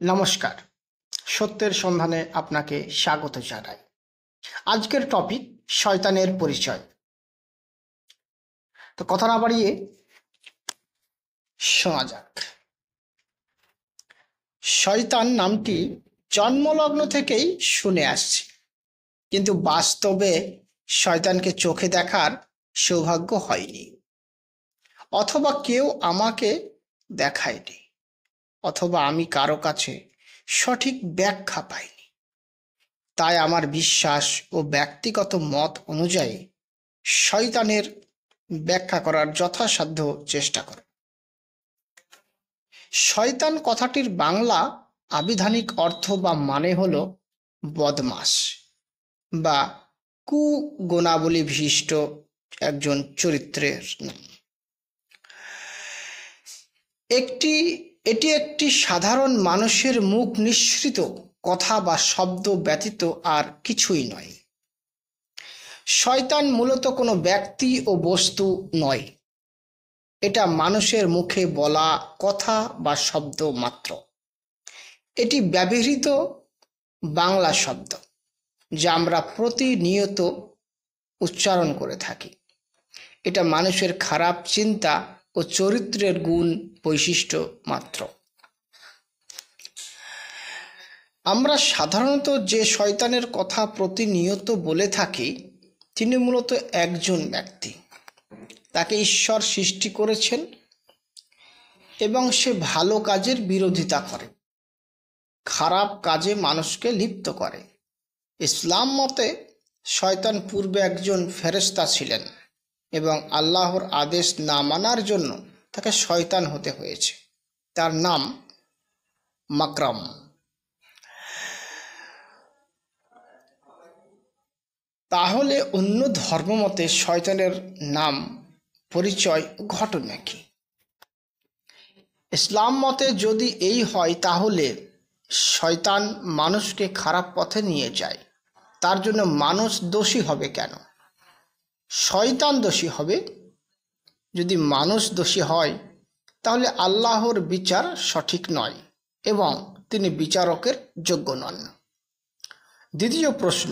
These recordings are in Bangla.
নমস্কার। সত্যের সন্ধানে আপনাকে স্বাগত জানাই। আজকের টপিক শয়তানের পরিচয়। তো কথা না বাড়িয়ে শোনা যাক। শয়তান নামটি জন্মলগ্ন থেকেই শুনে আসছি, কিন্তু বাস্তবে শয়তানকে চোখে দেখার সৌভাগ্য হয়নি, অথবা কেউ আমাকে দেখায়নি, অথবা আমি কারো কাছে সঠিক ব্যাখ্যা পাইনি। তাই আমার বিশ্বাস ও ব্যক্তিগত মত অনুযায়ী শয়তানের ব্যাখ্যা করার যথাসাধ্য চেষ্টা করব। শয়তান কথাটির বাংলা আবিধানিক অর্থ বা মানে হল বদমাশ বা কুগুণাবলী বিশিষ্ট একজন চরিত্রের নাম। এটি একটি সাধারণ মানুষের মুখ নিঃসৃত কথা বা শব্দ ব্যতীত আর কিছুই নয়। শয়তান মূলত কোনো ব্যক্তি ও বস্তু নয়, এটা মানুষের মুখে বলা কথা বা শব্দ মাত্র। এটি ব্যবহৃত বাংলা শব্দ যা আমরা প্রতিনিয়ত উচ্চারণ করে থাকি। এটা মানুষের খারাপ চিন্তা ও চরিত্রের গুণ বৈশিষ্ট্য মাত্র। আমরা সাধারণত যে শয়তানের কথা প্রতিনিয়ত বলে থাকি তিনি মূলত একজন ব্যক্তি। তাকে ঈশ্বর সৃষ্টি করেছেন এবং সে ভালো কাজের বিরোধিতা করে, খারাপ কাজে মানুষকে লিপ্ত করে। ইসলাম মতে শয়তান পূর্বে একজন ফেরেশতা ছিলেন এবং আল্লাহর আদেশ না মানার জন্য তাকে শয়তান হতে হয়েছে। তার নাম মাকরাম। তাহলে অন্য ধর্মমতে শয়তানের নাম, পরিচয়, ঘটনা কি? ইসলাম মতে যদি এই হয় তাহলে শয়তান মানুষকে খারাপ পথে নিয়ে যায়। তার জন্য মানুষ দোষী হবে কেন? শয়তান দোষী হবে। যদি মানুষ দোষী হয় তাহলে আল্লাহর বিচার সঠিক নয় এবং তিনি বিচারকের যোগ্য নন। দ্বিতীয় প্রশ্ন,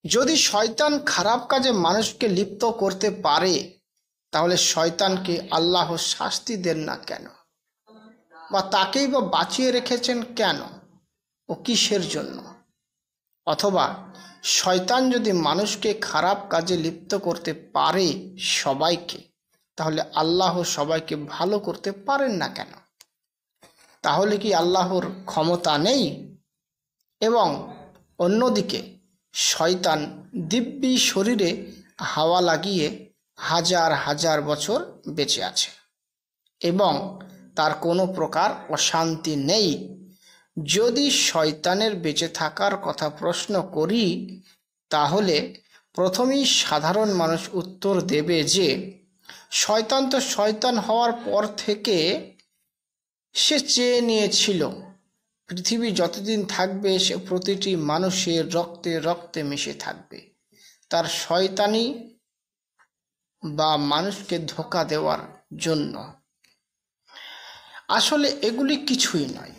যদি শয়তান খারাপ কাজে মানুষকে লিপ্ত করতে পারে তাহলে শয়তানকে আল্লাহ শাস্তি দেন না কেন, বা তাকেই বা বাঁচিয়ে রেখেছেন কেন ও কিসের জন্য? অথবা শয়তান যদি মানুষকে খারাপ কাজে লিপ্ত করতে পারে সবাইকে, তাহলে আল্লাহ সবাইকে ভালো করতে পারেন না কেন? তাহলে কি আল্লাহর ক্ষমতা নেই? এবং অন্যদিকে শয়তান দিব্যি শরীরে হাওয়া লাগিয়ে হাজার হাজার বছর বেঁচে আছে এবং তার কোনো প্রকার অশান্তি নেই। যদি শয়তানের বেঁচে থাকার কথা প্রশ্ন করি তাহলে প্রথমেই সাধারণ মানুষ উত্তর দেবে যে শয়তান তো শয়তান হওয়ার পর থেকে সে চেয়ে নিয়েছিল পৃথিবী যতদিন থাকবে সে প্রতিটি মানুষের রক্তে রক্তে মিশে থাকবে। তার শয়তানি বা মানুষকে ধোঁকা দেওয়ার জন্য। আসলে এগুলি কিছুই নয়।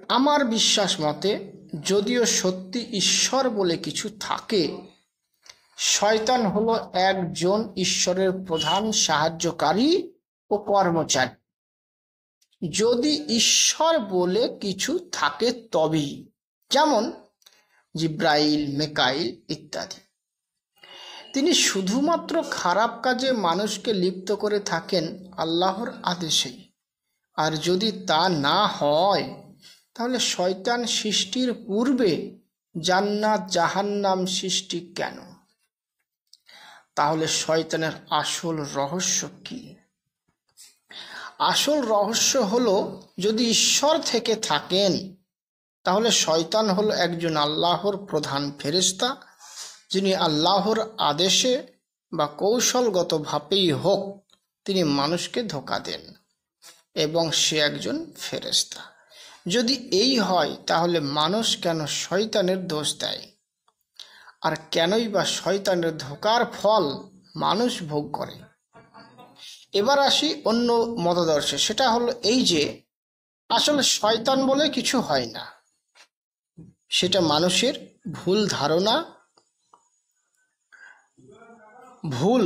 আমার বিশ্বাস মতে যদিও সত্যি ঈশ্বর বলে কিছু থাকে, শয়তান হলো একজন ঈশ্বরের প্রধান সাহায্যকারী ও কর্মচারী। যদি ঈশ্বর বলে কিছু থাকে তবেই, যেমন জিব্রাইল, মেকাইল ইত্যাদি। তিনি শুধুমাত্র খারাপ কাজে মানুষকে লিপ্ত করে থাকেন আল্লাহর আদেশেই। আর যদি তা না হয় তাহলে শয়তান সৃষ্টির পূর্বে জান্নাত জাহান্নাম সৃষ্টি কেন? তাহলে শয়তানের আসল রহস্য কি? আসল রহস্য হলো, যদি ঈশ্বর থেকে থাকেন তাহলে শয়তান হলো একজন আল্লাহর প্রধান ফেরেশতা, যিনি আল্লাহর আদেশে বা কৌশলগতভাবেই হোক তিনি মানুষকে ধোঁকা দেন এবং সে একজন ফেরেশতা। যদি এই হয় তাহলে মানুষ কেন শয়তানের দোষ দেয়? আর কেনই বা শয়তানের ধোঁকার ফল মানুষ ভোগ করে? এবার আসি অন্য মতাদর্শে, সেটা হলো এই যে আসলে শয়তান বলে কিছু হয় না, সেটা মানুষের ভুল ধারণা, ভুল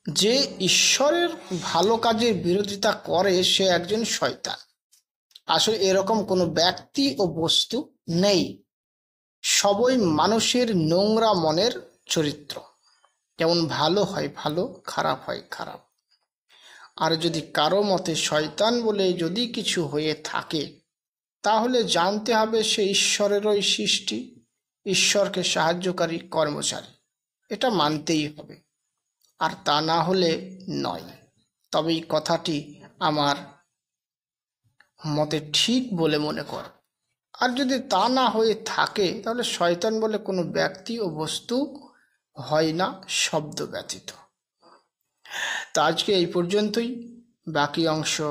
যে ঈশ্বরের ভালো কাজের বিরোধিতা করে সে একজন শয়তান। আসলে এরকম কোনো ব্যক্তি ও বস্তু নেই, সবই মানুষের নোংরা মনের চরিত্র। যেমন ভালো হয় ভালো, খারাপ হয় খারাপ। আর যদি কারো মতে শয়তান বলে যদি কিছু হয়ে থাকে, তাহলে জানতে হবে সে ঈশ্বরেরই সৃষ্টি, ঈশ্বরকে সাহায্যকারী কর্মচারী, এটা মানতেই হবে। আর তা না হলে নয়। তবে এই কথাটি আমার মতে ঠিক বলে মনে কর। আর যদি তা না হয়ে থাকে, তাহলে শয়তান বলে কোনো ব্যক্তি ও বস্তু হয় না শব্দ ব্যতীত। তা আজকে এই পর্যন্তই, বাকি অংশ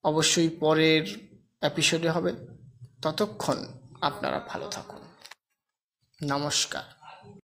অবশ্যই পরের এপিসোডে হবে। ততক্ষণ আপনারা ভালো থাকুন। নমস্কার।